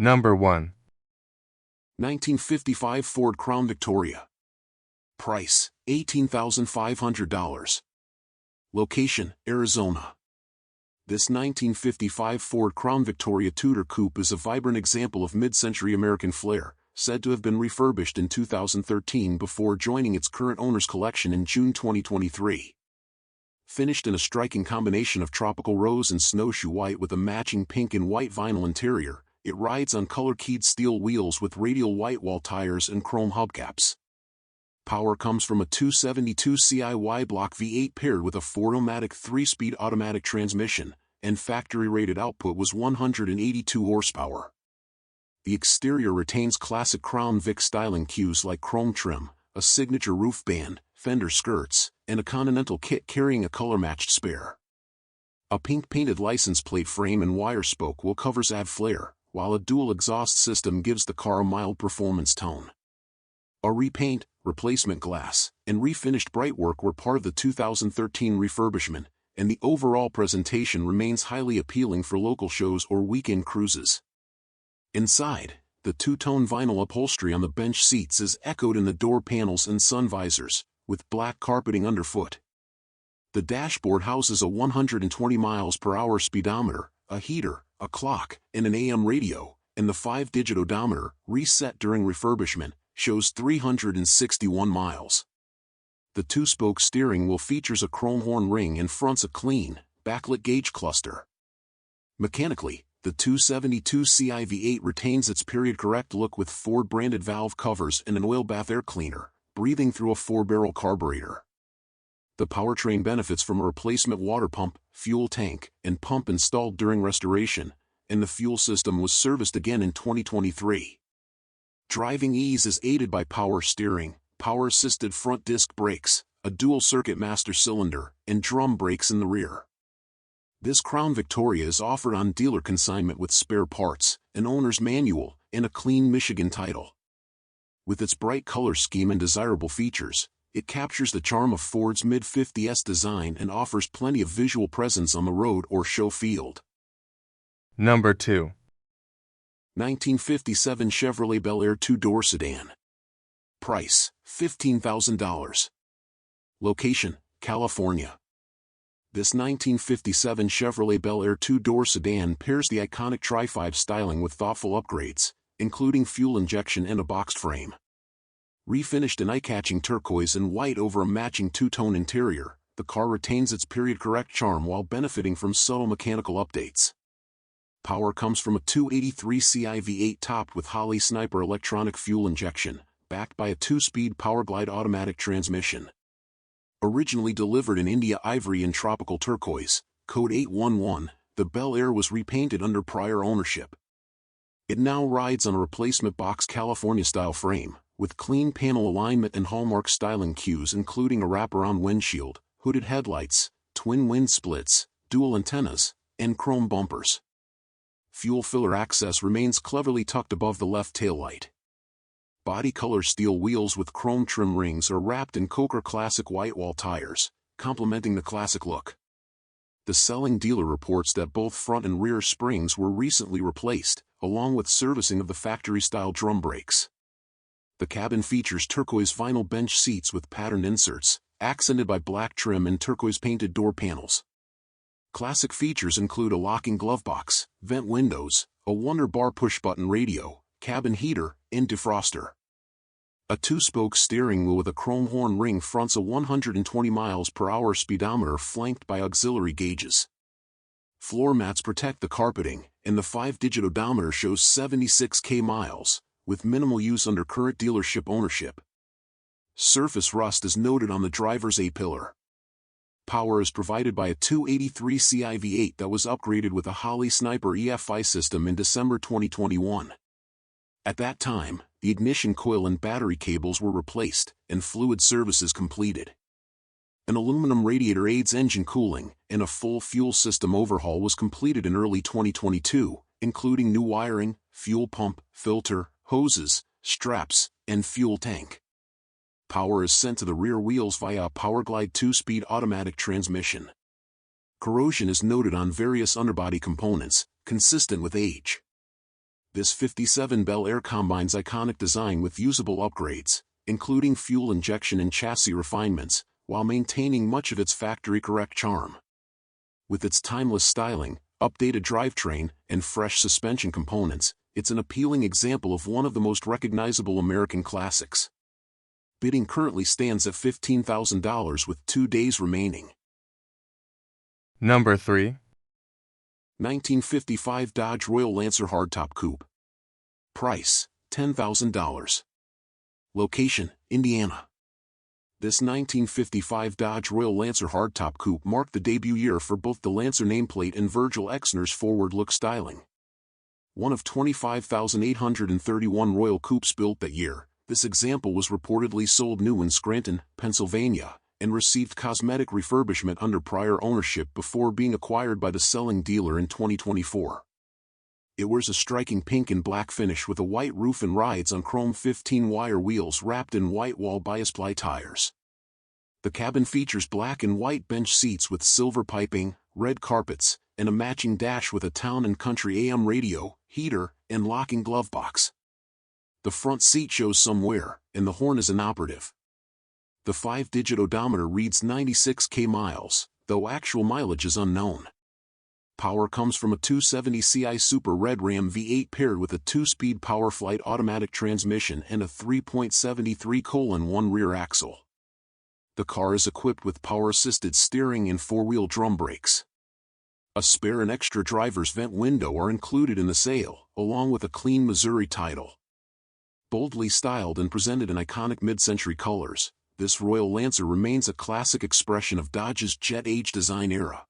Number 1. 1955 Ford Crown Victoria. Price, $18,500. Location, Arizona. This 1955 Ford Crown Victoria Tudor Coupe is a vibrant example of mid-century American flair, said to have been refurbished in 2013 before joining its current owner's collection in June 2023. Finished in a striking combination of tropical rose and snowshoe white with a matching pink and white vinyl interior, it rides on color-keyed steel wheels with radial white wall tires and chrome hubcaps. Power comes from a 272 CI Y-block V8 paired with a 4-o-matic 3-speed automatic transmission, and factory-rated output was 182 horsepower. The exterior retains classic Crown Vic styling cues like chrome trim, a signature roof band, fender skirts, and a Continental kit carrying a color-matched spare. A pink-painted license plate frame and wire spoke wheel covers add flair, while a dual exhaust system gives the car a mild performance tone. A repaint, replacement glass, and refinished brightwork were part of the 2013 refurbishment, and the overall presentation remains highly appealing for local shows or weekend cruises. Inside, the two-tone vinyl upholstery on the bench seats is echoed in the door panels and sun visors, with black carpeting underfoot. The dashboard houses a 120 miles per hour speedometer, a heater, a clock, and an AM radio, and the 5-digit odometer, reset during refurbishment, shows 361 miles. The 2-spoke steering wheel features a chrome horn ring and fronts a clean, backlit gauge cluster. Mechanically, the 272 CI V8 retains its period-correct look with Ford-branded valve covers and an oil bath air cleaner, breathing through a 4-barrel carburetor. The powertrain benefits from a replacement water pump, fuel tank, and pump installed during restoration, and the fuel system was serviced again in 2023. Driving ease is aided by power steering, power-assisted front disc brakes, a dual-circuit master cylinder, and drum brakes in the rear. This Crown Victoria is offered on dealer consignment with spare parts, an owner's manual, and a clean Michigan title. With its bright color scheme and desirable features, it captures the charm of Ford's mid-50s design and offers plenty of visual presence on the road or show field. Number 2. 1957 Chevrolet Bel Air 2-door sedan. Price, $15,000. Location, California. This 1957 Chevrolet Bel Air 2-door sedan pairs the iconic Tri-5 styling with thoughtful upgrades, including fuel injection and a boxed frame. Refinished in eye-catching turquoise and white over a matching two-tone interior, the car retains its period-correct charm while benefiting from subtle mechanical updates. Power comes from a 283 CI V8 topped with Holley Sniper electronic fuel injection, backed by a 2-speed Powerglide automatic transmission. Originally delivered in India ivory and tropical turquoise, code 811, the Bel Air was repainted under prior ownership. It now rides on a replacement box California-style frame, with clean panel alignment and hallmark styling cues including a wraparound windshield, hooded headlights, twin wind splits, dual antennas, and chrome bumpers. Fuel filler access remains cleverly tucked above the left taillight. Body color steel wheels with chrome trim rings are wrapped in Coker Classic white wall tires, complementing the classic look. The selling dealer reports that both front and rear springs were recently replaced, along with servicing of the factory-style drum brakes. The cabin features turquoise vinyl bench seats with patterned inserts, accented by black trim and turquoise-painted door panels. Classic features include a locking glove box, vent windows, a Wonder Bar push-button radio, cabin heater, and defroster. A 2-spoke steering wheel with a chrome horn ring fronts a 120 miles per hour speedometer flanked by auxiliary gauges. Floor mats protect the carpeting, and the 5-digit odometer shows 76,000 miles, with minimal use under current dealership ownership. Surface rust is noted on the driver's A-pillar. Power is provided by a 283 CI V8 that was upgraded with a Holley Sniper EFI system in December 2021. At that time, the ignition coil and battery cables were replaced, and fluid services completed. An aluminum radiator aids engine cooling, and a full fuel system overhaul was completed in early 2022, including new wiring, fuel pump, filter, hoses, straps, and fuel tank. Power is sent to the rear wheels via a Powerglide 2-speed automatic transmission. Corrosion is noted on various underbody components, consistent with age. This 57 Bel Air combines iconic design with usable upgrades, including fuel injection and chassis refinements, while maintaining much of its factory-correct charm. With its timeless styling, updated drivetrain, and fresh suspension components, it's an appealing example of one of the most recognizable American classics. Bidding currently stands at $15,000 with 2 days remaining. Number 3. 1955 Dodge Royal Lancer Hardtop Coupe. Price, $10,000. Location, Indiana. This 1955 Dodge Royal Lancer Hardtop Coupe marked the debut year for both the Lancer nameplate and Virgil Exner's forward-look styling. One of 25,831 Royal Coupes built that year, this example was reportedly sold new in Scranton, Pennsylvania, and received cosmetic refurbishment under prior ownership before being acquired by the selling dealer in 2024. It wears a striking pink and black finish with a white roof and rides on chrome 15-wire wheels wrapped in white wall bias-ply tires. The cabin features black and white bench seats with silver piping, red carpets, and a matching dash with a town and country AM radio, heater, and locking glove box. The front seat shows some wear, and the horn is inoperative. The 5-digit odometer reads 96k miles, though actual mileage is unknown. Power comes from a 270ci Super Red Ram V8 paired with a 2-speed PowerFlight automatic transmission and a 3.73:1 rear axle. The car is equipped with power-assisted steering and 4-wheel drum brakes. A spare and extra driver's vent window are included in the sale, along with a clean Missouri title. Boldly styled and presented in iconic mid-century colors, this Royal Lancer remains a classic expression of Dodge's jet-age design era.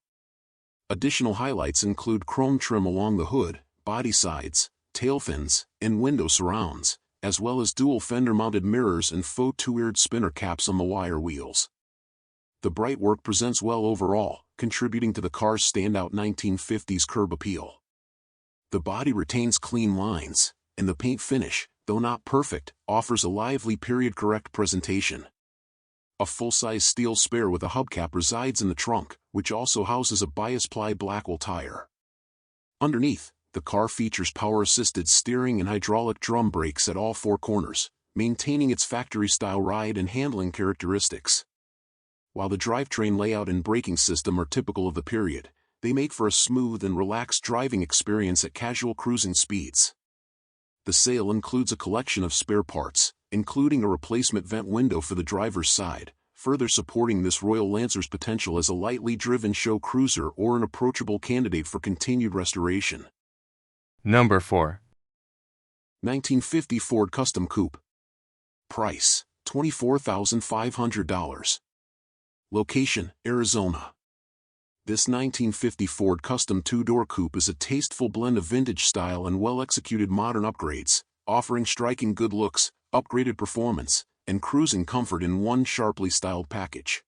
Additional highlights include chrome trim along the hood, body sides, tail fins, and window surrounds, as well as dual fender-mounted mirrors and faux two-eared spinner caps on the wire wheels. The bright work presents well overall, contributing to the car's standout 1950s curb appeal. The body retains clean lines, and the paint finish, though not perfect, offers a lively period-correct presentation. A full-size steel spare with a hubcap resides in the trunk, which also houses a bias-ply Blackwell tire. Underneath, the car features power-assisted steering and hydraulic drum brakes at all 4 corners, maintaining its factory-style ride and handling characteristics. While the drivetrain layout and braking system are typical of the period, they make for a smooth and relaxed driving experience at casual cruising speeds. The sale includes a collection of spare parts, including a replacement vent window for the driver's side, further supporting this Royal Lancer's potential as a lightly driven show cruiser or an approachable candidate for continued restoration. Number 4. 1950 Ford Custom Coupe. Price, $24,500. Location, Arizona. This 1950 Ford Custom 2-door coupe is a tasteful blend of vintage style and well-executed modern upgrades, offering striking good looks, upgraded performance, and cruising comfort in one sharply styled package.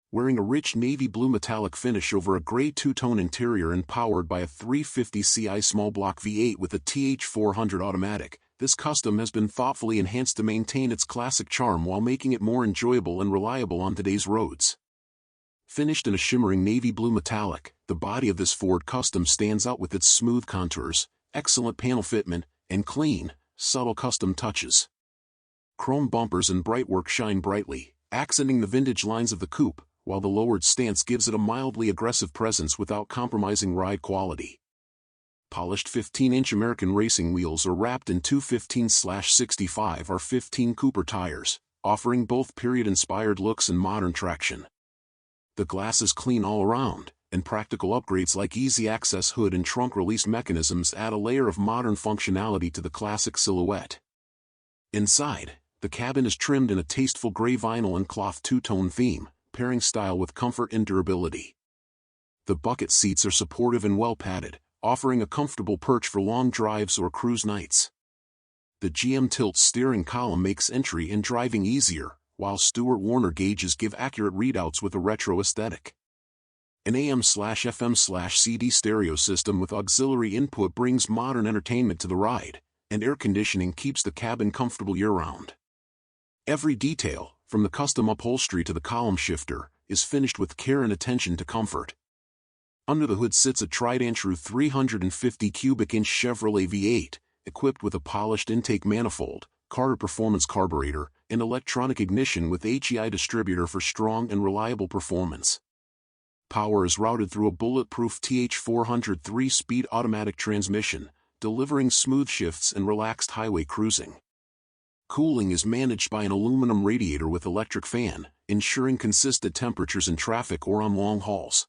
Wearing a rich navy blue metallic finish over a gray two-tone interior and powered by a 350ci small block V8 with a TH400 automatic, this custom has been thoughtfully enhanced to maintain its classic charm while making it more enjoyable and reliable on today's roads. Finished in a shimmering navy blue metallic, the body of this Ford Custom stands out with its smooth contours, excellent panel fitment, and clean, subtle custom touches. Chrome bumpers and brightwork shine brightly, accenting the vintage lines of the coupe, while the lowered stance gives it a mildly aggressive presence without compromising ride quality. Polished 15-inch American racing wheels are wrapped in 215/65 R15 Cooper tires, offering both period-inspired looks and modern traction. The glass is clean all around, and practical upgrades like easy-access hood and trunk release mechanisms add a layer of modern functionality to the classic silhouette. Inside, the cabin is trimmed in a tasteful gray vinyl and cloth two-tone theme, pairing style with comfort and durability. The bucket seats are supportive and well-padded, offering a comfortable perch for long drives or cruise nights. The GM tilt steering column makes entry and driving easier, while Stewart Warner gauges give accurate readouts with a retro aesthetic. An AM/FM/CD stereo system with auxiliary input brings modern entertainment to the ride, and air conditioning keeps the cabin comfortable year-round. Every detail, from the custom upholstery to the column shifter, is finished with care and attention to comfort. Under the hood sits a tried-and-true 350 cubic inch Chevrolet V8, equipped with a polished intake manifold, Carter Performance carburetor, and electronic ignition with HEI distributor for strong and reliable performance. Power is routed through a bulletproof TH400 3-speed automatic transmission, delivering smooth shifts and relaxed highway cruising. Cooling is managed by an aluminum radiator with electric fan, ensuring consistent temperatures in traffic or on long hauls.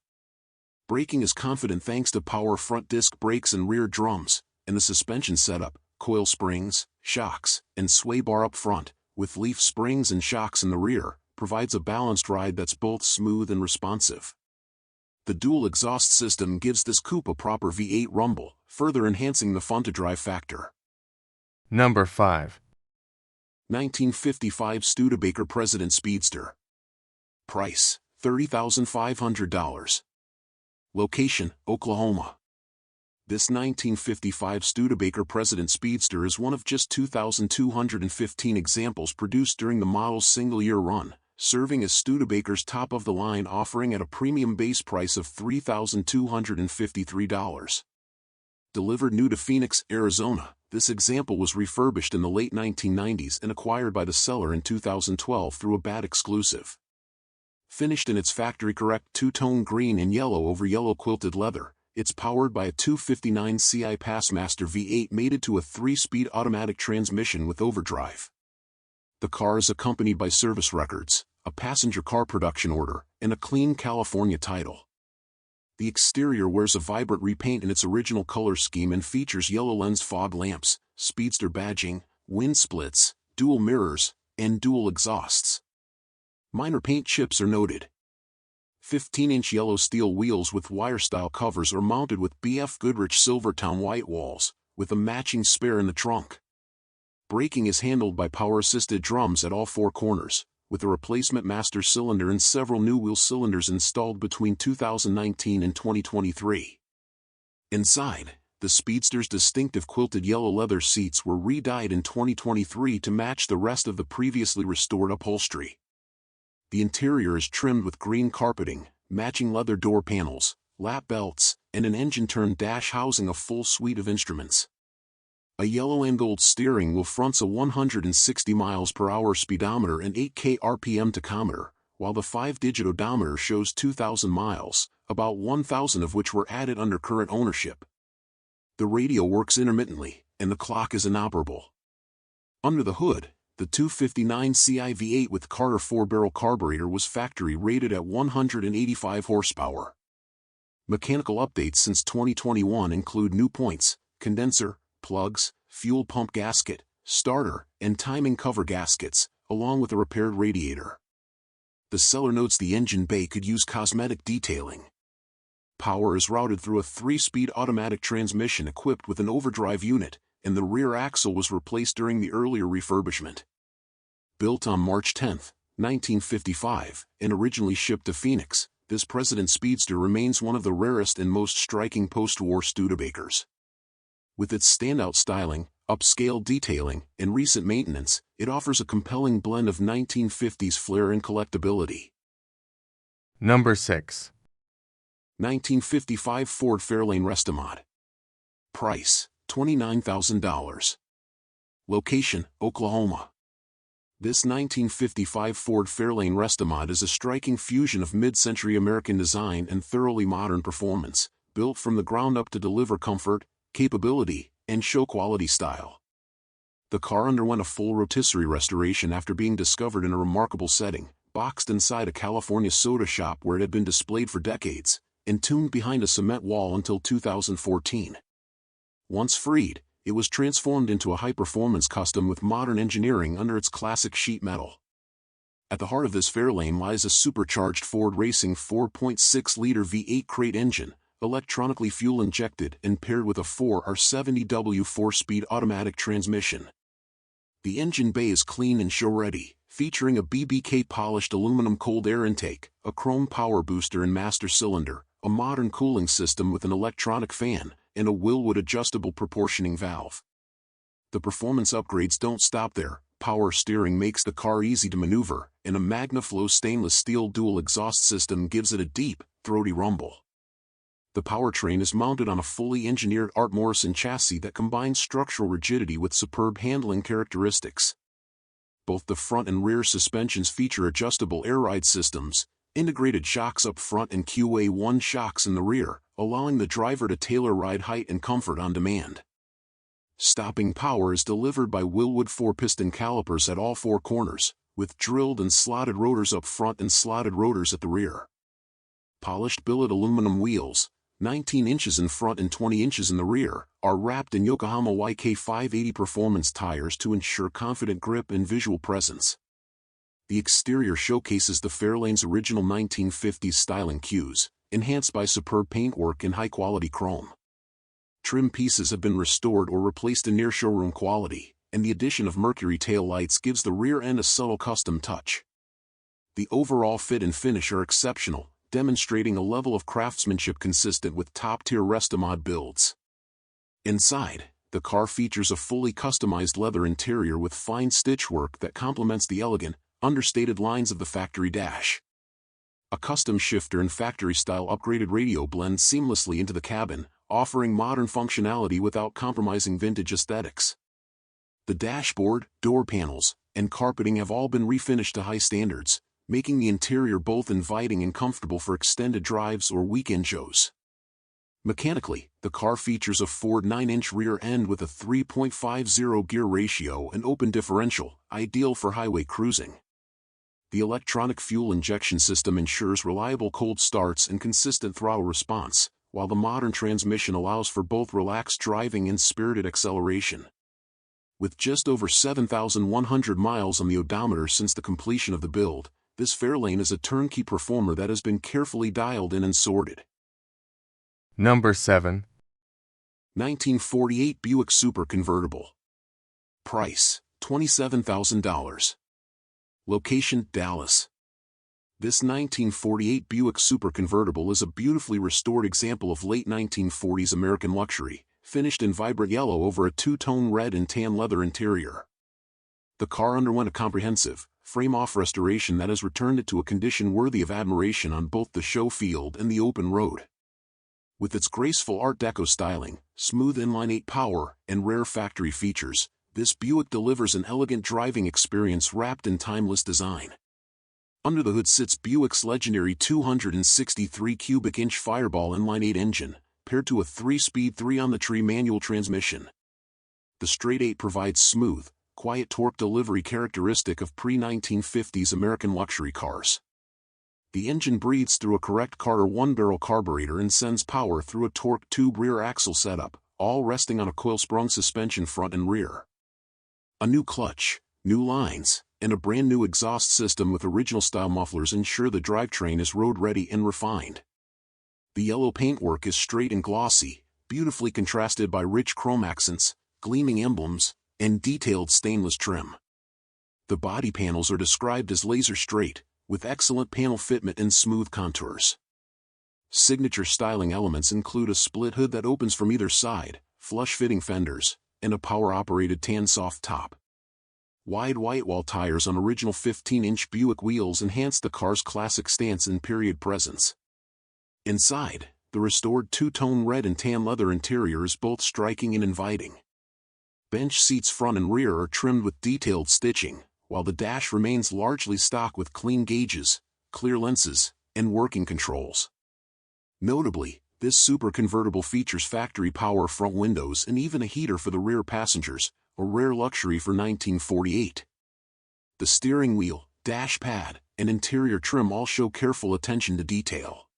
Braking is confident thanks to power front disc brakes and rear drums, and the suspension setup, coil springs, shocks, and sway bar up front, with leaf springs and shocks in the rear, provides a balanced ride that's both smooth and responsive. The dual exhaust system gives this coupe a proper V8 rumble, further enhancing the fun-to-drive factor. Number 5. 1955 Studebaker President Speedster. Price, $30,500. Location, Oklahoma. This 1955 Studebaker President Speedster is one of just 2,215 examples produced during the model's single-year run, serving as Studebaker's top-of-the-line offering at a premium base price of $3,253. Delivered new to Phoenix, Arizona, this example was refurbished in the late 1990s and acquired by the seller in 2012 through a BAT exclusive. Finished in its factory-correct two-tone green and yellow over yellow quilted leather, it's powered by a 259 CI Passmaster V8 mated to a 3-speed automatic transmission with overdrive. The car is accompanied by service records, a passenger car production order, and a clean California title. The exterior wears a vibrant repaint in its original color scheme and features yellow lens fog lamps, Speedster badging, wind splits, dual mirrors, and dual exhausts. Minor paint chips are noted. 15-inch yellow steel wheels with wire-style covers are mounted with BF Goodrich Silvertown white walls, with a matching spare in the trunk. Braking is handled by power-assisted drums at all four corners, with a replacement master cylinder and several new wheel cylinders installed between 2019 and 2023. Inside, the Speedster's distinctive quilted yellow leather seats were re-dyed in 2023 to match the rest of the previously restored upholstery. The interior is trimmed with green carpeting, matching leather door panels, lap belts, and an engine-turned dash housing a full suite of instruments. A yellow and gold steering wheel fronts a 160 mph speedometer and 8K RPM tachometer, while the 5-digit odometer shows 2,000 miles, about 1,000 of which were added under current ownership. The radio works intermittently, and the clock is inoperable. Under the hood, the 259 CI V8 with Carter 4-barrel carburetor was factory rated at 185 horsepower. Mechanical updates since 2021 include new points, condenser, plugs, fuel pump gasket, starter, and timing cover gaskets, along with a repaired radiator. The seller notes the engine bay could use cosmetic detailing. Power is routed through a 3-speed automatic transmission equipped with an overdrive unit, and the rear axle was replaced during the earlier refurbishment. Built on March 10, 1955, and originally shipped to Phoenix, this President Speedster remains one of the rarest and most striking post-war Studebakers. With its standout styling, upscale detailing, and recent maintenance, it offers a compelling blend of 1950s flair and collectability. Number 6. 1955 Ford Fairlane Restomod. Price, $29,000. Location, Oklahoma. This 1955 Ford Fairlane Restomod is a striking fusion of mid-century American design and thoroughly modern performance, built from the ground up to deliver comfort, capability, and show-quality style. The car underwent a full rotisserie restoration after being discovered in a remarkable setting, boxed inside a California soda shop where it had been displayed for decades, and tuned behind a cement wall until 2014. Once freed, it was transformed into a high-performance custom with modern engineering under its classic sheet metal. At the heart of this Fairlane lies a supercharged Ford Racing 4.6-liter V8 crate engine, electronically fuel-injected and paired with a 4R70W 4-speed automatic transmission. The engine bay is clean and show-ready, featuring a BBK-polished aluminum cold air intake, a chrome power booster and master cylinder, a modern cooling system with an electronic fan, and a Willwood adjustable proportioning valve. The performance upgrades don't stop there. Power steering makes the car easy to maneuver, and a MagnaFlow stainless steel dual exhaust system gives it a deep, throaty rumble. The powertrain is mounted on a fully engineered Art Morrison chassis that combines structural rigidity with superb handling characteristics. Both the front and rear suspensions feature adjustable air ride systems, integrated shocks up front and QA1 shocks in the rear, allowing the driver to tailor ride height and comfort on demand. Stopping power is delivered by Wilwood 4-piston calipers at all four corners, with drilled and slotted rotors up front and slotted rotors at the rear. Polished billet aluminum wheels, 19 inches in front and 20 inches in the rear, are wrapped in Yokohama YK580 performance tires to ensure confident grip and visual presence. The exterior showcases the Fairlane's original 1950s styling cues, enhanced by superb paintwork and high-quality chrome. Trim pieces have been restored or replaced to near showroom quality, and the addition of Mercury tail lights gives the rear end a subtle custom touch. The overall fit and finish are exceptional, demonstrating a level of craftsmanship consistent with top-tier Restomod builds. Inside, the car features a fully customized leather interior with fine stitchwork that complements the elegant, understated lines of the factory dash. A custom shifter and factory-style upgraded radio blend seamlessly into the cabin, offering modern functionality without compromising vintage aesthetics. The dashboard, door panels, and carpeting have all been refinished to high standards, making the interior both inviting and comfortable for extended drives or weekend shows. Mechanically, the car features a Ford 9-inch rear end with a 3.50 gear ratio and open differential, ideal for highway cruising. The electronic fuel injection system ensures reliable cold starts and consistent throttle response, while the modern transmission allows for both relaxed driving and spirited acceleration. With just over 7,100 miles on the odometer since the completion of the build, this Fairlane is a turnkey performer that has been carefully dialed in and sorted. Number 7. 1948 Buick Super Convertible. Price, $27,000. Location, Dallas. This 1948 Buick Super Convertible is a beautifully restored example of late 1940s American luxury, finished in vibrant yellow over a two-tone red and tan leather interior. The car underwent a comprehensive, frame-off restoration that has returned it to a condition worthy of admiration on both the show field and the open road. With its graceful Art Deco styling, smooth inline-8 power, and rare factory features, this Buick delivers an elegant driving experience wrapped in timeless design. Under the hood sits Buick's legendary 263 cubic inch Fireball inline-8 engine, paired to a 3-speed 3-on-the-tree manual transmission. The straight-8 provides smooth, quiet torque delivery characteristic of pre-1950s American luxury cars. The engine breathes through a correct Carter 1-barrel carburetor and sends power through a torque tube rear axle setup, all resting on a coil-sprung suspension front and rear. A new clutch, new lines, and a brand new exhaust system with original-style mufflers ensure the drivetrain is road-ready and refined. The yellow paintwork is straight and glossy, beautifully contrasted by rich chrome accents, gleaming emblems, and detailed stainless trim. The body panels are described as laser straight, with excellent panel fitment and smooth contours. Signature styling elements include a split hood that opens from either side, flush-fitting fenders, and a power-operated tan soft top. Wide white wall tires on original 15-inch Buick wheels enhance the car's classic stance and period presence. Inside, the restored two-tone red and tan leather interior is both striking and inviting. Bench seats front and rear are trimmed with detailed stitching, while the dash remains largely stock with clean gauges, clear lenses, and working controls. Notably, this Super Convertible features factory power front windows and even a heater for the rear passengers, a rare luxury for 1948. The steering wheel, dash pad, and interior trim all show careful attention to detail.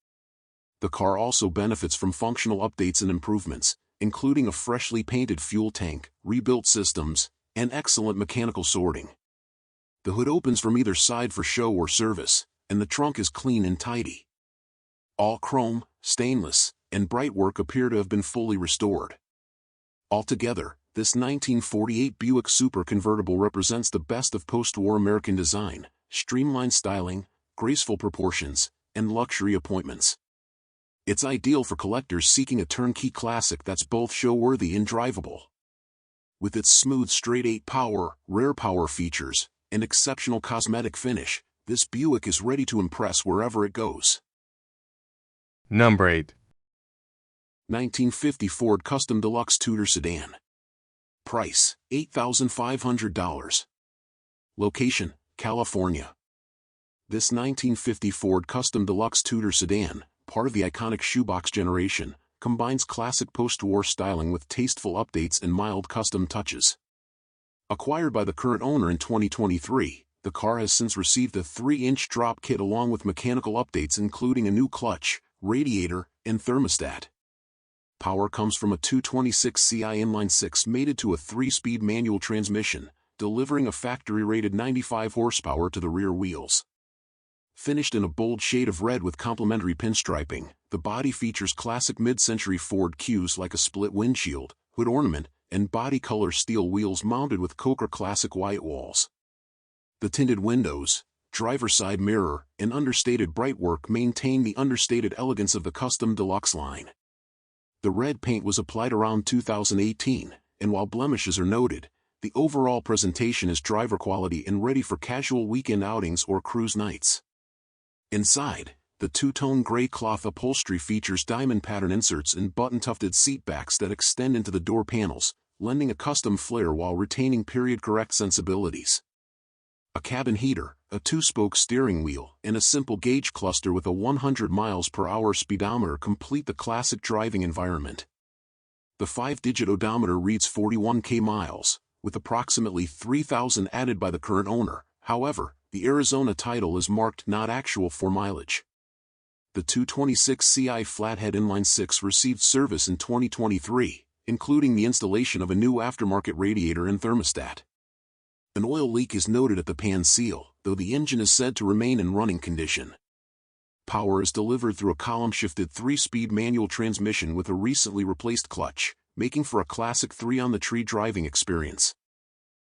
The car also benefits from functional updates and improvements, including a freshly painted fuel tank, rebuilt systems, and excellent mechanical sorting. The hood opens from either side for show or service, and the trunk is clean and tidy. All chrome, stainless, and bright work appear to have been fully restored. Altogether, this 1948 Buick Super Convertible represents the best of post-war American design, streamlined styling, graceful proportions, and luxury appointments. It's ideal for collectors seeking a turnkey classic that's both show-worthy and drivable. With its smooth straight-8 power, rare power features, and exceptional cosmetic finish, this Buick is ready to impress wherever it goes. Number 8. 1950 Ford Custom Deluxe Tudor Sedan. Price, $8,500. Location, California. This 1950 Ford Custom Deluxe Tudor Sedan, part of the iconic shoebox generation, combines classic post-war styling with tasteful updates and mild custom touches. Acquired by the current owner in 2023, the car has since received a 3-inch drop kit along with mechanical updates including a new clutch, radiator, and thermostat. Power comes from a 226 Ci inline-6 mated to a 3-speed manual transmission, delivering a factory-rated 95 horsepower to the rear wheels. Finished in a bold shade of red with complementary pinstriping, the body features classic mid-century Ford cues like a split windshield, hood ornament, and body color steel wheels mounted with Coker classic white walls. The tinted windows, driver's side mirror, and understated brightwork maintain the understated elegance of the custom deluxe line. The red paint was applied around 2018, and while blemishes are noted, the overall presentation is driver quality and ready for casual weekend outings or cruise nights. Inside, the two-tone gray cloth upholstery features diamond pattern inserts and button-tufted seat backs that extend into the door panels, lending a custom flair while retaining period-correct sensibilities. A cabin heater, a 2-spoke steering wheel, and a simple gauge cluster with a 100 miles per hour speedometer complete the classic driving environment. The 5-digit odometer reads 41k miles, with approximately 3,000 added by the current owner. However, the Arizona title is marked not actual for mileage. The 226 Ci flathead inline-6 received service in 2023, including the installation of a new aftermarket radiator and thermostat. An oil leak is noted at the pan seal, though the engine is said to remain in running condition. Power is delivered through a column-shifted 3-speed manual transmission with a recently replaced clutch, making for a classic 3-on-the-tree driving experience.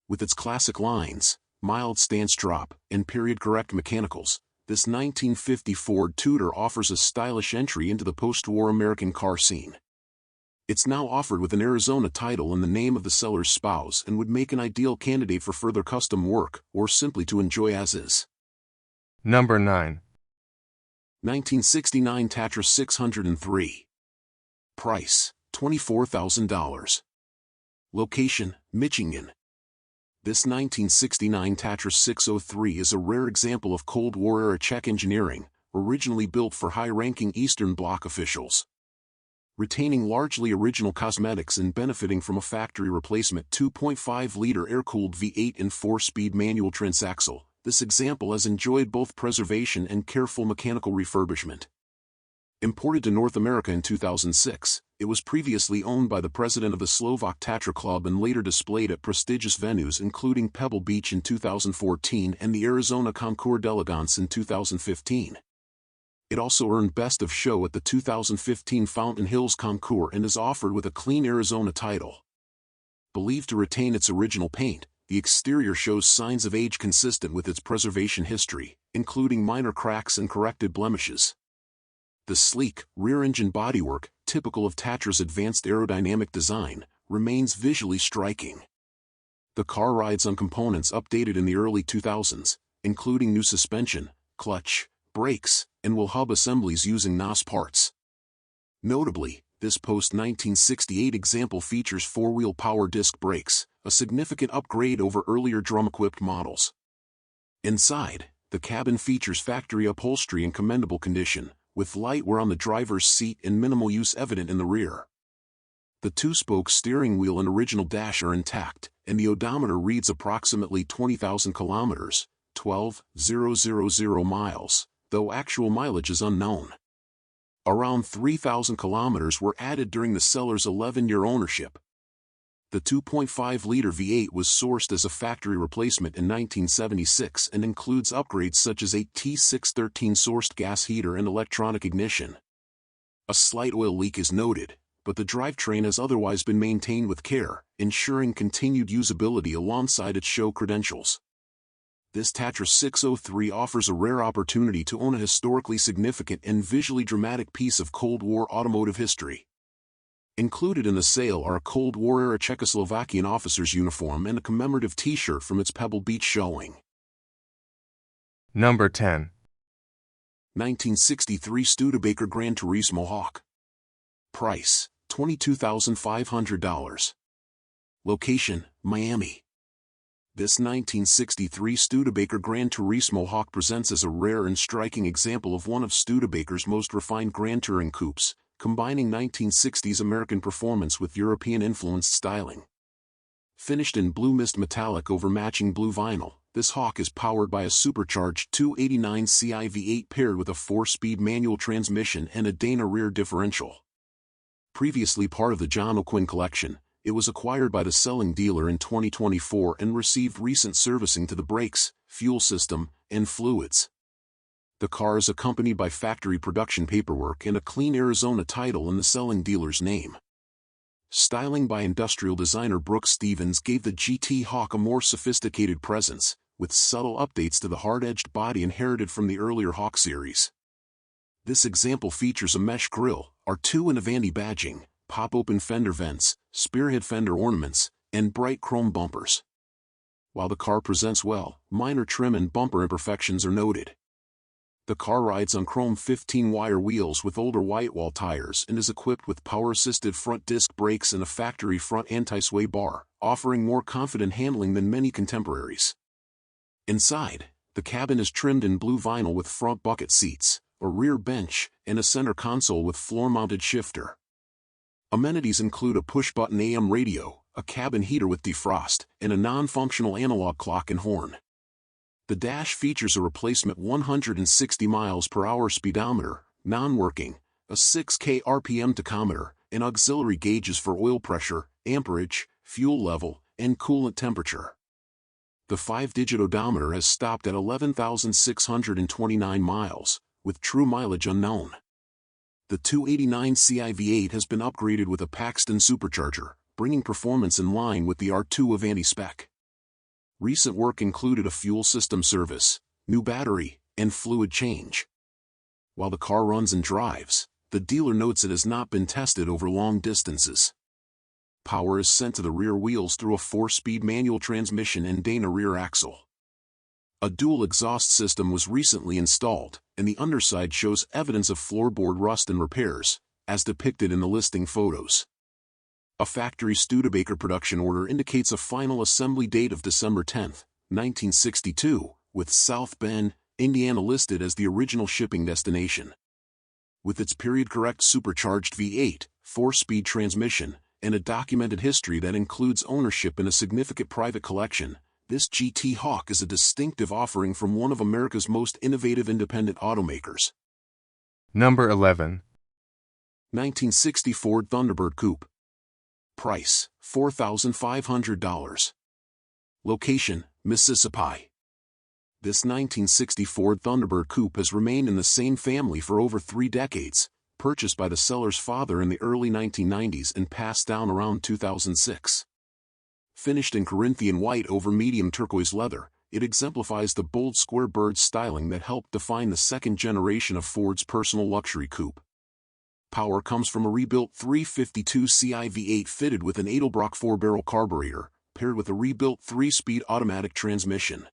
With its classic lines, mild stance drop, and period-correct mechanicals, this 1950 Ford Tudor offers a stylish entry into the post-war American car scene. It's now offered with an Arizona title in the name of the seller's spouse and would make an ideal candidate for further custom work or simply to enjoy as is. Number 9. 1969 Tatra 603. Price, $24,000. Location, Michigan. This 1969 Tatra 603 is a rare example of Cold War-era Czech engineering, originally built for high-ranking Eastern Bloc officials. Retaining largely original cosmetics and benefiting from a factory replacement 2.5-liter air-cooled V8 and 4-speed manual transaxle, this example has enjoyed both preservation and careful mechanical refurbishment. Imported to North America in 2006, it was previously owned by the president of the Slovak Tatra Club and later displayed at prestigious venues including Pebble Beach in 2014 and the Arizona Concours d'Elegance in 2015. It also earned Best of Show at the 2015 Fountain Hills Concours and is offered with a clean Arizona title. Believed to retain its original paint, the exterior shows signs of age consistent with its preservation history, including minor cracks and corrected blemishes. The sleek, rear-engine bodywork, typical of Tatra's advanced aerodynamic design, remains visually striking. The car rides on components updated in the early 2000s, including new suspension, clutch, brakes, and wheel hub assemblies using NOS parts. Notably, this post-1968 example features 4-wheel power disc brakes, a significant upgrade over earlier drum-equipped models. Inside, the cabin features factory upholstery in commendable condition, with light wear on the driver's seat and minimal use evident in the rear. The 2-spoke steering wheel and original dash are intact, and the odometer reads approximately 20,000 kilometers, 12,000 miles, though actual mileage is unknown. Around 3,000 kilometers were added during the seller's 11-year ownership. The 2.5-liter V8 was sourced as a factory replacement in 1976 and includes upgrades such as a T613 sourced gas heater and electronic ignition. A slight oil leak is noted, but the drivetrain has otherwise been maintained with care, ensuring continued usability alongside its show credentials. This Tatra 603 offers a rare opportunity to own a historically significant and visually dramatic piece of Cold War automotive history. Included in the sale are a Cold War-era Czechoslovakian officer's uniform and a commemorative T-shirt from its Pebble Beach showing. Number 10. 1963 Studebaker Gran Turismo Hawk. Price, $22,500. Location, Miami. This 1963 Studebaker Gran Turismo Hawk presents as a rare and striking example of one of Studebaker's most refined Grand Touring coupes, combining 1960s American performance with European-influenced styling. Finished in blue mist metallic over matching blue vinyl, this Hawk is powered by a supercharged 289 CI V8 paired with a 4-speed manual transmission and a Dana rear differential. Previously part of the John O'Quinn collection, it was acquired by the selling dealer in 2024 and received recent servicing to the brakes, fuel system, and fluids. The car is accompanied by factory production paperwork and a clean Arizona title in the selling dealer's name. Styling by industrial designer Brooks Stevens gave the GT Hawk a more sophisticated presence, with subtle updates to the hard-edged body inherited from the earlier Hawk series. This example features a mesh grille, R2 and Avanti badging, pop-open fender vents, spearhead fender ornaments, and bright chrome bumpers. While the car presents well, minor trim and bumper imperfections are noted. The car rides on chrome 15-wire wheels with older whitewall tires and is equipped with power-assisted front disc brakes and a factory front anti-sway bar, offering more confident handling than many contemporaries. Inside, the cabin is trimmed in blue vinyl with front bucket seats, a rear bench, and a center console with floor-mounted shifter. Amenities include a push-button AM radio, a cabin heater with defrost, and a non-functional analog clock and horn. The dash features a replacement 160 miles per hour speedometer, non-working, a 6K RPM tachometer, and auxiliary gauges for oil pressure, amperage, fuel level, and coolant temperature. The 5-digit odometer has stopped at 11,629 miles, with true mileage unknown. The 289 CI V8 has been upgraded with a Paxton supercharger, bringing performance in line with the R2 Avanti spec. Recent work included a fuel system service, new battery, and fluid change. While the car runs and drives, the dealer notes it has not been tested over long distances. Power is sent to the rear wheels through a 4-speed manual transmission and Dana rear axle. A dual exhaust system was recently installed, and the underside shows evidence of floorboard rust and repairs, as depicted in the listing photos. A factory Studebaker production order indicates a final assembly date of December 10, 1962, with South Bend, Indiana listed as the original shipping destination. With its period-correct supercharged V8, 4-speed transmission, and a documented history that includes ownership in a significant private collection, this GT Hawk is a distinctive offering from one of America's most innovative independent automakers. Number 11. 1960 Ford Thunderbird Coupe. Price, $4,500. Location, Mississippi. This 1960 Ford Thunderbird Coupe has remained in the same family for over 3 decades, purchased by the seller's father in the early 1990s and passed down around 2006. Finished in Corinthian white over medium turquoise leather, it exemplifies the bold square bird styling that helped define the second generation of Ford's personal luxury coupe. Power comes from a rebuilt 352 CI V8 fitted with an Edelbrock 4-barrel carburetor, paired with a rebuilt 3-speed automatic transmission.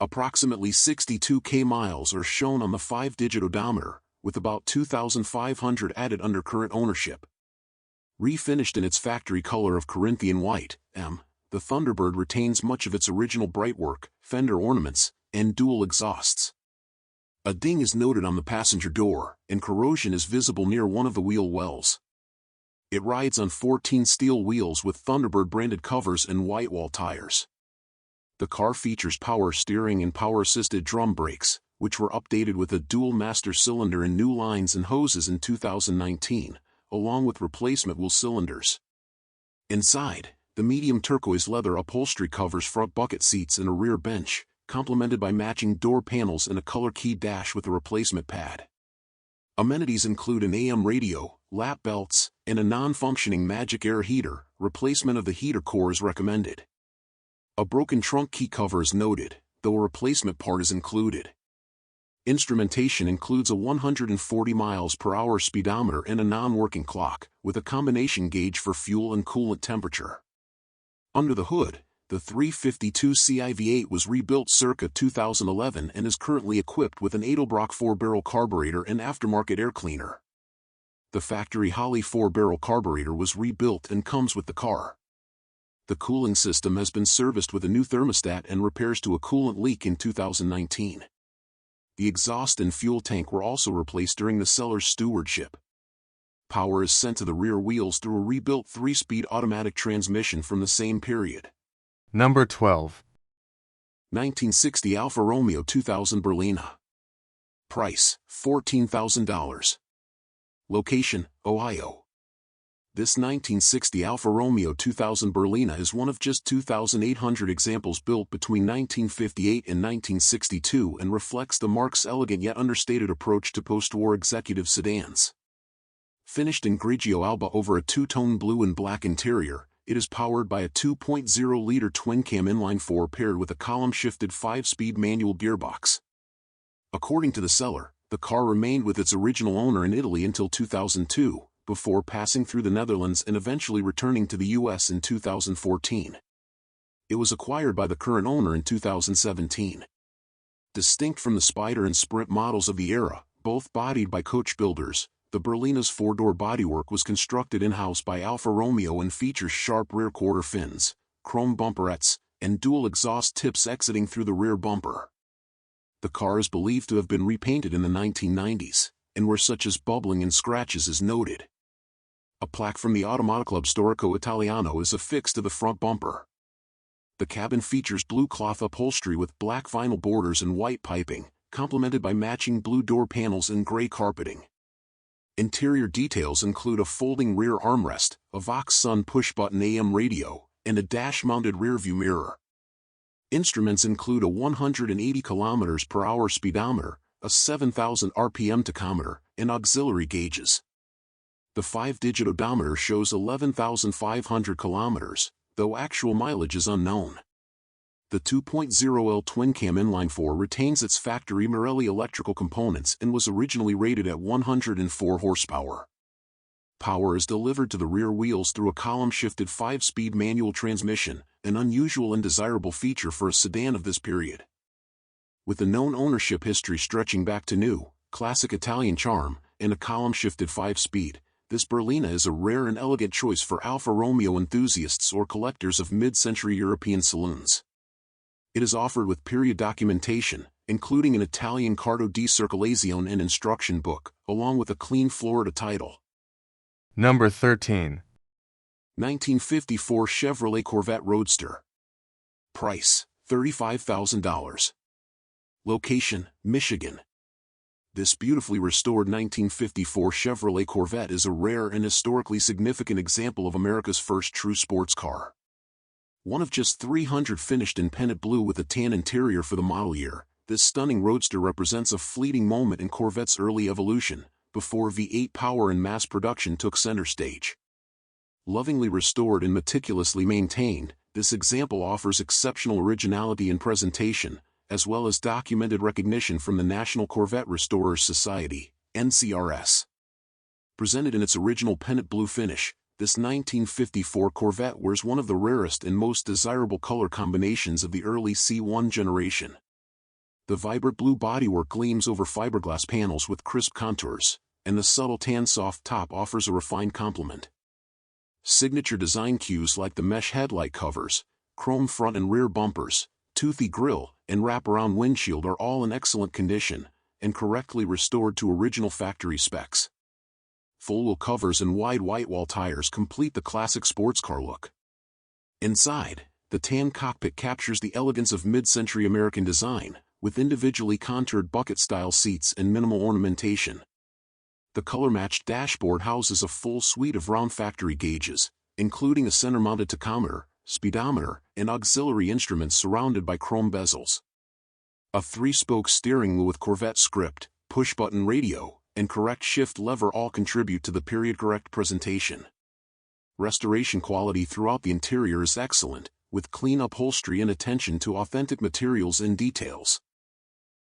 Approximately 62K miles are shown on the 5-digit odometer, with about 2,500 added under current ownership. Refinished in its factory color of Corinthian white, the Thunderbird retains much of its original brightwork, fender ornaments, and dual exhausts. A ding is noted on the passenger door, and corrosion is visible near one of the wheel wells. It rides on 14 steel wheels with Thunderbird branded covers and whitewall tires. The car features power steering and power-assisted drum brakes, which were updated with a dual master cylinder and new lines and hoses in 2019. Along with replacement wheel cylinders. Inside, the medium turquoise leather upholstery covers front bucket seats and a rear bench, complemented by matching door panels and a color key dash with a replacement pad. Amenities include an AM radio, lap belts, and a non-functioning magic air heater. Replacement of the heater core is recommended. A broken trunk key cover is noted, though a replacement part is included. Instrumentation includes a 140 miles per hour speedometer and a non-working clock, with a combination gauge for fuel and coolant temperature. Under the hood, the 352 CI V8 was rebuilt circa 2011 and is currently equipped with an Edelbrock 4-barrel carburetor and aftermarket air cleaner. The factory Holley 4-barrel carburetor was rebuilt and comes with the car. The cooling system has been serviced with a new thermostat and repairs to a coolant leak in 2019. The exhaust and fuel tank were also replaced during the seller's stewardship. Power is sent to the rear wheels through a rebuilt 3-speed automatic transmission from the same period. Number 12. 1960 Alfa Romeo 2000 Berlina. Price, $14,000. Location, Ohio. This 1960 Alfa Romeo 2000 Berlina is one of just 2,800 examples built between 1958 and 1962 and reflects the marque's elegant yet understated approach to post-war executive sedans. Finished in Grigio Alba over a two-tone blue and black interior, it is powered by a 2.0-liter twin-cam inline-4 paired with a column-shifted 5-speed manual gearbox. According to the seller, the car remained with its original owner in Italy until 2002, before passing through the Netherlands and eventually returning to the U.S. in 2014. It was acquired by the current owner in 2017. Distinct from the Spider and Sprint models of the era, both bodied by coach builders, the Berlina's 4-door bodywork was constructed in-house by Alfa Romeo and features sharp rear quarter fins, chrome bumperettes, and dual exhaust tips exiting through the rear bumper. The car is believed to have been repainted in the 1990s, and where such as bubbling and scratches is noted. A plaque from the Automotoclub Storico Italiano is affixed to the front bumper. The cabin features blue cloth upholstery with black vinyl borders and white piping, complemented by matching blue door panels and gray carpeting. Interior details include a folding rear armrest, a Vox Sun push-button AM radio, and a dash-mounted rearview mirror. Instruments include a 180 km/h speedometer, a 7,000 RPM tachometer, and auxiliary gauges. The 5-digit odometer shows 11,500 kilometers, though actual mileage is unknown. The 2.0L twin-cam inline-4 retains its factory Marelli electrical components and was originally rated at 104 horsepower. Power is delivered to the rear wheels through a column-shifted 5-speed manual transmission, an unusual and desirable feature for a sedan of this period. With a known ownership history stretching back to new, classic Italian charm, and a column-shifted 5-speed, this Berlina is a rare and elegant choice for Alfa Romeo enthusiasts or collectors of mid-century European saloons. It is offered with period documentation, including an Italian Carta di Circolazione and instruction book, along with a clean Florida title. Number 13. 1954 Chevrolet Corvette Roadster. Price, $35,000. Location, Michigan. This beautifully restored 1954 Chevrolet Corvette is a rare and historically significant example of America's first true sports car. One of just 300 finished in pennant blue with a tan interior for the model year, this stunning roadster represents a fleeting moment in Corvette's early evolution, before V8 power and mass production took center stage. Lovingly restored and meticulously maintained, this example offers exceptional originality in presentation, as well as documented recognition from the National Corvette Restorers Society, NCRS. Presented in its original pennant blue finish, this 1954 Corvette wears one of the rarest and most desirable color combinations of the early C1 generation. The vibrant blue bodywork gleams over fiberglass panels with crisp contours, and the subtle tan soft top offers a refined complement. Signature design cues like the mesh headlight covers, chrome front and rear bumpers, toothy grille, and wraparound windshield are all in excellent condition, and correctly restored to original factory specs. Full wheel covers and wide white wall tires complete the classic sports car look. Inside, the tan cockpit captures the elegance of mid-century American design, with individually contoured bucket-style seats and minimal ornamentation. The color-matched dashboard houses a full suite of round factory gauges, including a center-mounted tachometer, speedometer, and auxiliary instruments surrounded by chrome bezels. A 3-spoke steering wheel with Corvette script, push-button radio, and correct shift lever all contribute to the period-correct presentation. Restoration quality throughout the interior is excellent, with clean upholstery and attention to authentic materials and details.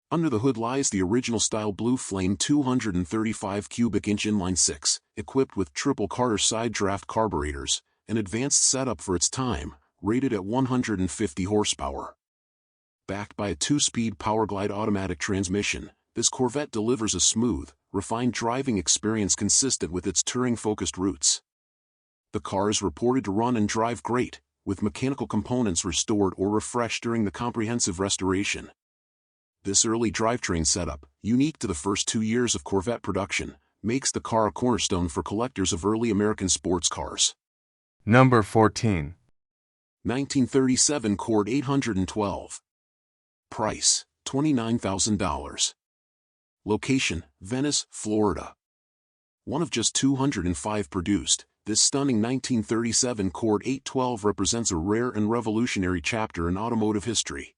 Under the hood lies the original-style Blue Flame 235 cubic inch inline-6, equipped with triple Carter side draft carburetors, an advanced setup for its time, rated at 150 horsepower. Backed by a 2-speed Powerglide automatic transmission, this Corvette delivers a smooth, refined driving experience consistent with its touring-focused roots. The car is reported to run and drive great, with mechanical components restored or refreshed during the comprehensive restoration. This early drivetrain setup, unique to the first 2 years of Corvette production, makes the car a cornerstone for collectors of early American sports cars. Number 14. 1937 Cord 812. Price, $29,000. Location, Venice, Florida. One of just 205 produced, this stunning 1937 Cord 812 represents a rare and revolutionary chapter in automotive history.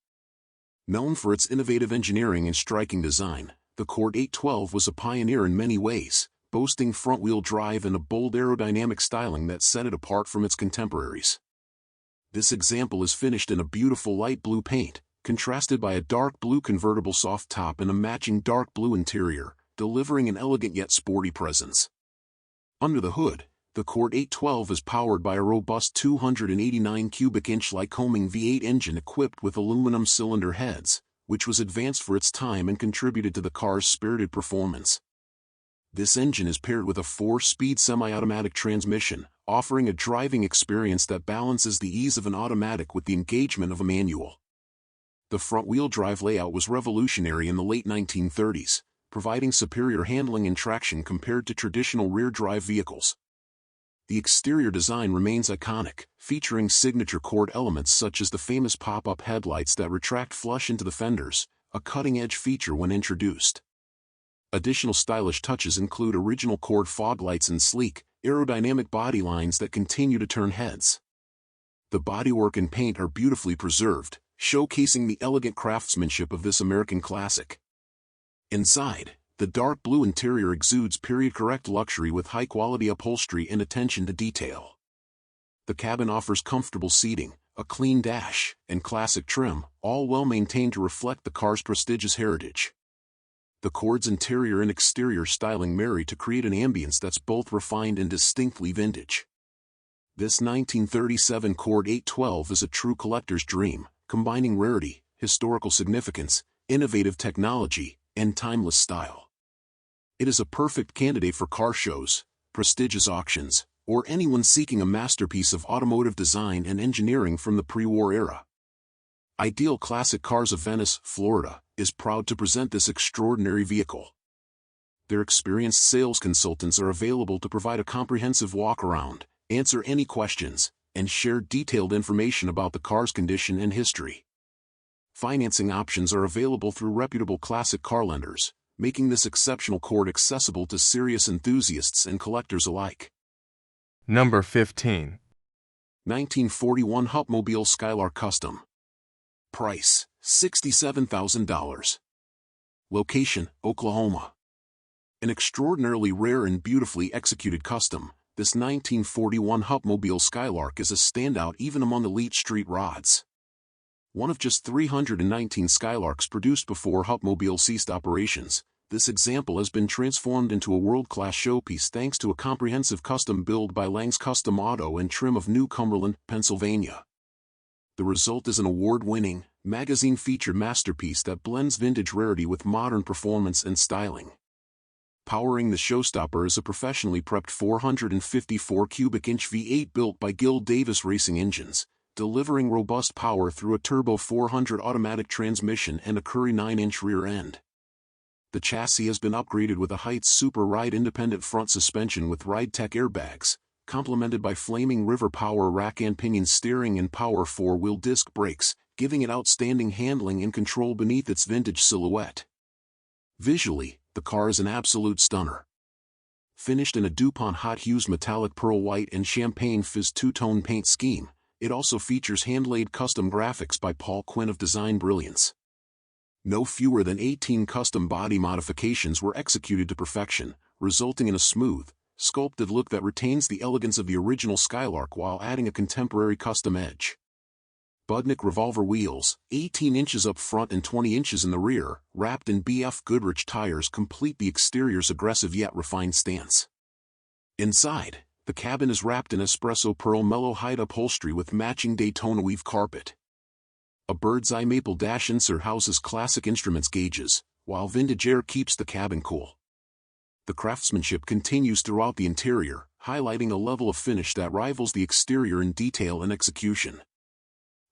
Known for its innovative engineering and striking design, the Cord 812 was a pioneer in many ways, boasting front-wheel drive and a bold aerodynamic styling that set it apart from its contemporaries. This example is finished in a beautiful light blue paint, contrasted by a dark blue convertible soft top and a matching dark blue interior, delivering an elegant yet sporty presence. Under the hood, the Cord 812 is powered by a robust 289 cubic inch Lycoming V8 engine equipped with aluminum cylinder heads, which was advanced for its time and contributed to the car's spirited performance. This engine is paired with a 4-speed semi-automatic transmission, offering a driving experience that balances the ease of an automatic with the engagement of a manual. The front-wheel drive layout was revolutionary in the late 1930s, providing superior handling and traction compared to traditional rear-drive vehicles. The exterior design remains iconic, featuring signature Cord elements such as the famous pop-up headlights that retract flush into the fenders, a cutting-edge feature when introduced. Additional stylish touches include original Cord fog lights and sleek, aerodynamic body lines that continue to turn heads. The bodywork and paint are beautifully preserved, showcasing the elegant craftsmanship of this American classic. Inside, the dark blue interior exudes period-correct luxury with high-quality upholstery and attention to detail. The cabin offers comfortable seating, a clean dash, and classic trim, all well maintained to reflect the car's prestigious heritage. The Cord's interior and exterior styling marry to create an ambience that's both refined and distinctly vintage. This 1937 Cord 812 is a true collector's dream, combining rarity, historical significance, innovative technology, and timeless style. It is a perfect candidate for car shows, prestigious auctions, or anyone seeking a masterpiece of automotive design and engineering from the pre-war era. Ideal Classic Cars of Venice, Florida, is proud to present this extraordinary vehicle. Their experienced sales consultants are available to provide a comprehensive walk-around, answer any questions, and share detailed information about the car's condition and history. Financing options are available through reputable classic car lenders, making this exceptional Cord accessible to serious enthusiasts and collectors alike. Number 15. 1941 Hutmobile Skylar Custom. Price, $67,000. Location, Oklahoma. An extraordinarily rare and beautifully executed custom, this 1941 Hutmobile Skylark is a standout even among elite street rods. One of just 319 Skylarks produced before Hutmobile ceased operations, this example has been transformed into a world-class showpiece thanks to a comprehensive custom build by Lang's Custom Auto and Trim of New Cumberland, Pennsylvania. The result is an award-winning, magazine-featured masterpiece that blends vintage rarity with modern performance and styling. Powering the showstopper is a professionally prepped 454 cubic inch V8 built by Gil Davis Racing Engines, delivering robust power through a turbo 400 automatic transmission and a Currie 9-inch rear end. The chassis has been upgraded with a Heights Super Ride independent front suspension with RideTech airbags, complemented by flaming River Power rack and pinion steering and power 4-wheel disc brakes, giving it outstanding handling and control beneath its vintage silhouette. Visually, the car is an absolute stunner. Finished in a DuPont Hot Hues metallic pearl white and champagne fizz two-tone paint scheme, it also features hand-laid custom graphics by Paul Quinn of Design Brilliance. No fewer than 18 custom body modifications were executed to perfection, resulting in a smooth, sculpted look that retains the elegance of the original Skylark while adding a contemporary custom edge. Budnik revolver wheels, 18 inches up front and 20 inches in the rear, wrapped in BF Goodrich tires complete the exterior's aggressive yet refined stance. Inside, the cabin is wrapped in espresso pearl mellow hide upholstery with matching Daytona weave carpet. A bird's eye maple dash insert houses classic instruments gauges, while vintage air keeps the cabin cool. The craftsmanship continues throughout the interior, highlighting a level of finish that rivals the exterior in detail and execution.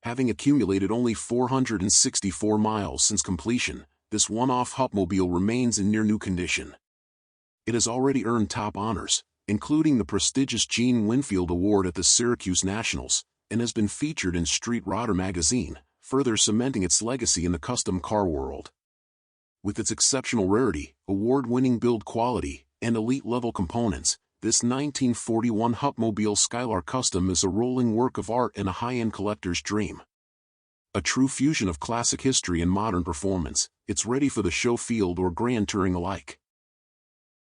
Having accumulated only 464 miles since completion, this one-off Hutmobile remains in near-new condition. It has already earned top honors, including the prestigious Gene Winfield Award at the Syracuse Nationals, and has been featured in Street Rodder magazine, further cementing its legacy in the custom car world. With its exceptional rarity, award-winning build quality, and elite-level components, this 1941 Hutmobile Skylar Custom is a rolling work of art and a high-end collector's dream. A true fusion of classic history and modern performance, it's ready for the show field or grand touring alike.